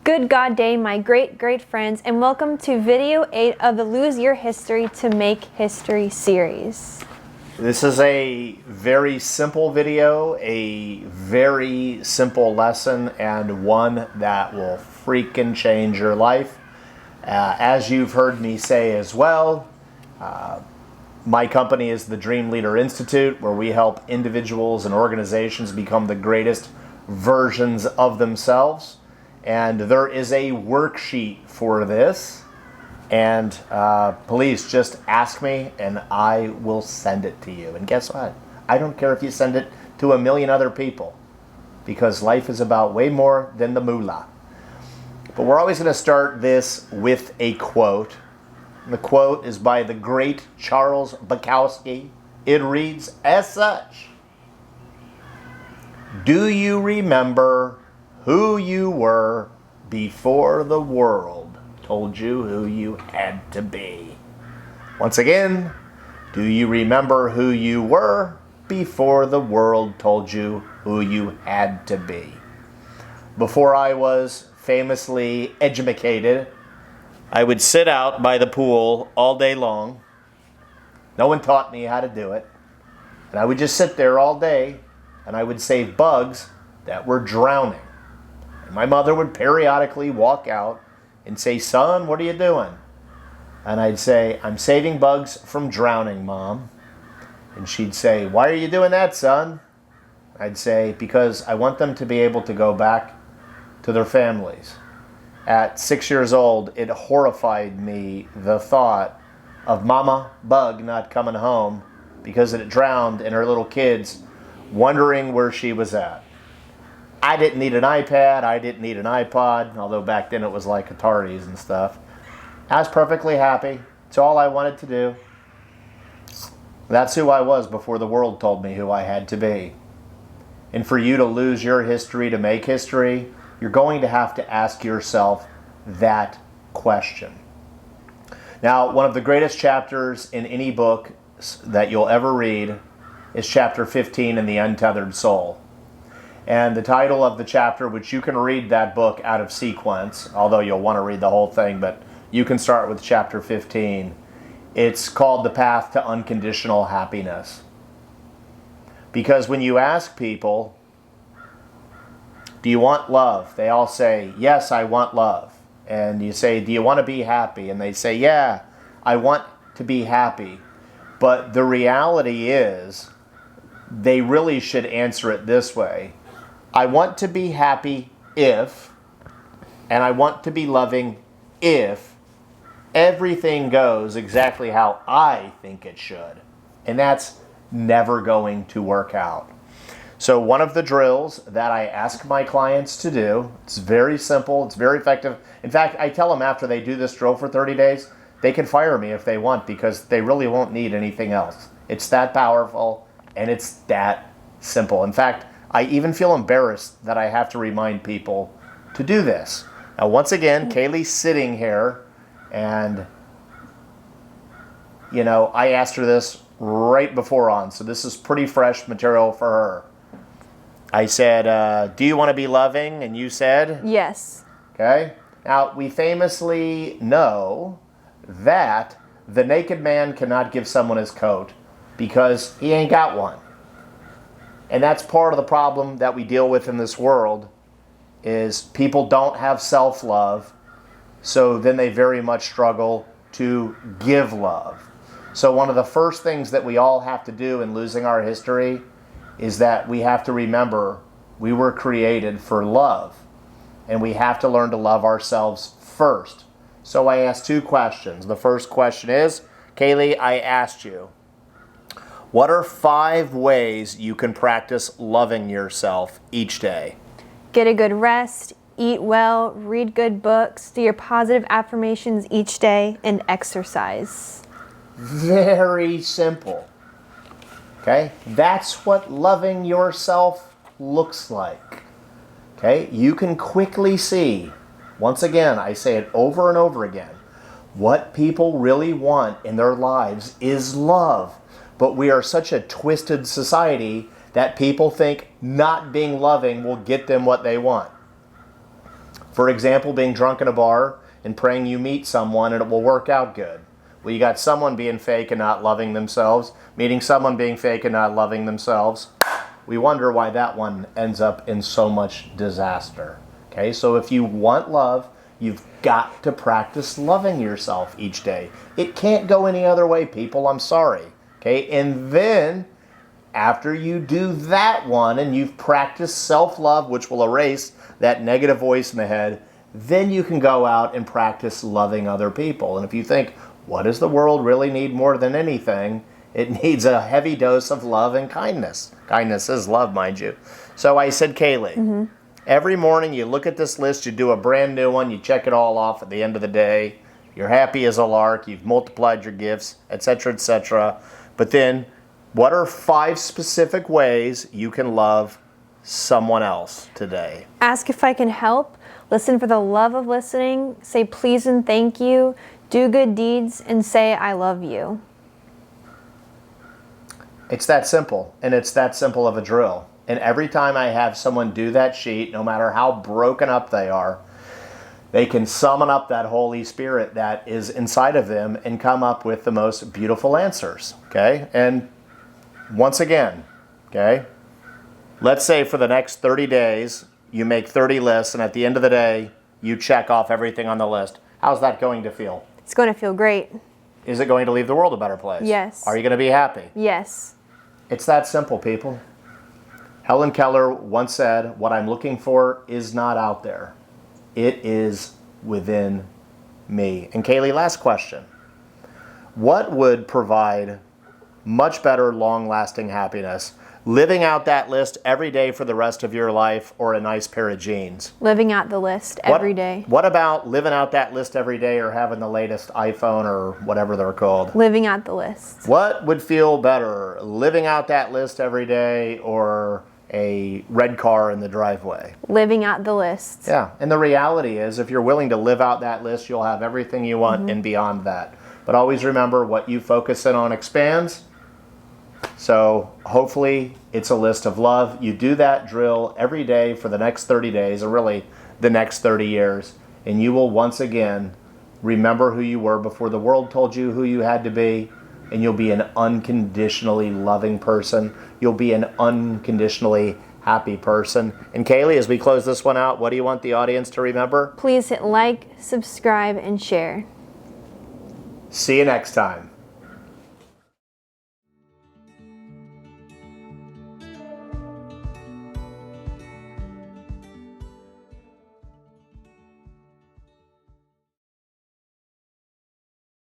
Good God day, my great friends, and welcome to video 8 of the Lose Your History to Make History series. This is a very simple video, a very simple lesson, and one that will freaking change your life. As you've heard me say as well, my company is the Dream Leader Institute, where we help individuals and organizations become the greatest versions of themselves. And there is a worksheet for this. And please just ask me and I will send it to you. And guess what? I don't care if you send it to a million other people, because life is about way more than the moolah. But we're always going to start this with a quote. And the quote is by the great Charles Bukowski. It reads as such: "Do you remember who you were before the world told you who you had to be?" Once again, do you remember who you were before the world told you who you had to be? Before I was famously educated, I would sit out by the pool all day long. No one taught me how to do it. And I would just sit there all day and I would save bugs that were drowning. And my mother would periodically walk out and say, "Son, what are you doing?" And I'd say, "I'm saving bugs from drowning, Mom." And she'd say, "Why are you doing that, son?" I'd say, "Because I want them to be able to go back to their families." At 6 years old, it horrified me, the thought of Mama Bug not coming home because it drowned and her little kids wondering where she was at. I didn't need an iPad, I didn't need an iPod, although back then it was like Ataris and stuff. I was perfectly happy. It's all I wanted to do. That's who I was before the world told me who I had to be. And for you to lose your history to make history, you're going to have to ask yourself that question. Now, one of the greatest chapters in any book that you'll ever read is chapter 15 in The Untethered Soul. And the title of the chapter, which you can read that book out of sequence, although you'll want to read the whole thing, but you can start with chapter 15. It's called The Path to Unconditional Happiness. Because when you ask people, "Do you want love?" they all say, "Yes, I want love." And you say, "Do you want to be happy?" And they say, "Yeah, I want to be happy." But the reality is, they really should answer it this way: I want to be happy if, and I want to be loving if everything goes exactly how I think it should. And that's never going to work out. So one of the drills that I ask my clients to do, it's very simple, it's very effective. In fact, I tell them after they do this drill for 30 days, they can fire me if they want, because they really won't need anything else. It's that powerful and it's that simple. In fact, I even feel embarrassed that I have to remind people to do this. Now, once again, Kaylee's sitting here, and I asked her this right before on, so this is pretty fresh material for her. I said, "Do you want to be loving?" And you said? Yes. Okay. Now, we famously know that the naked man cannot give someone his coat because he ain't got one. And that's part of the problem that we deal with in this world, is people don't have self-love, so then they very much struggle to give love. So one of the first things that we all have to do in losing our history is that we have to remember we were created for love, and we have to learn to love ourselves first. So I asked 2 questions. The first question is, Kaylee, I asked you, what are 5 ways you can practice loving yourself each day? Get a good rest, eat well, read good books, do your positive affirmations each day, and exercise. Very simple. Okay? That's what loving yourself looks like. Okay? You can quickly see, once again, I say it over and over again, what people really want in their lives is love. But we are such a twisted society that people think not being loving will get them what they want. For example, being drunk in a bar and praying you meet someone and it will work out good. Well, you got someone being fake and not loving themselves, meeting someone being fake and not loving themselves. We wonder why that one ends up in so much disaster. Okay, so if you want love, you've got to practice loving yourself each day. It can't go any other way, people. I'm sorry. Okay, and then after you do that one and you've practiced self-love, which will erase that negative voice in the head, then you can go out and practice loving other people. And if you think, what does the world really need more than anything? It needs a heavy dose of love and kindness. Kindness is love, mind you. So I said, Kaylee, every morning you look at this list, you do a brand new one, you check it all off at the end of the day. You're happy as a lark, you've multiplied your gifts, etc., etc. But then, what are 5 specific ways you can love someone else today? Ask if I can help. Listen for the love of listening. Say please and thank you. Do good deeds and say I love you. It's that simple, and it's that simple of a drill. And every time I have someone do that sheet, no matter how broken up they are, they can summon up that Holy Spirit that is inside of them and come up with the most beautiful answers, okay? And once again, okay, let's say for the next 30 days, you make 30 lists, and at the end of the day, you check off everything on the list. How's that going to feel? It's going to feel great. Is it going to leave the world a better place? Yes. Are you going to be happy? Yes. It's that simple, people. Helen Keller once said, what I'm looking for is not out there. It is within me. And Kaylee, last question. What would provide much better long-lasting happiness? Living out that list every day for the rest of your life, or a nice pair of jeans? Living out the list every day. What about living out that list every day, or having the latest iPhone or whatever they're called? Living out the list. What would feel better? Living out that list every day, or a red car in the driveway? Living out the list. Yeah, and the reality is, if you're willing to live out that list, you'll have everything you want and beyond that. But always remember, what you focus in on expands. So hopefully it's a list of love. You do that drill every day for the next 30 days, or really the next 30 years, and you will once again remember who you were before the world told you who you had to be, and you'll be an unconditionally loving person. You'll be an unconditionally happy person. And Kaylee, as we close this one out, what do you want the audience to remember? Please hit like, subscribe, and share. See you next time.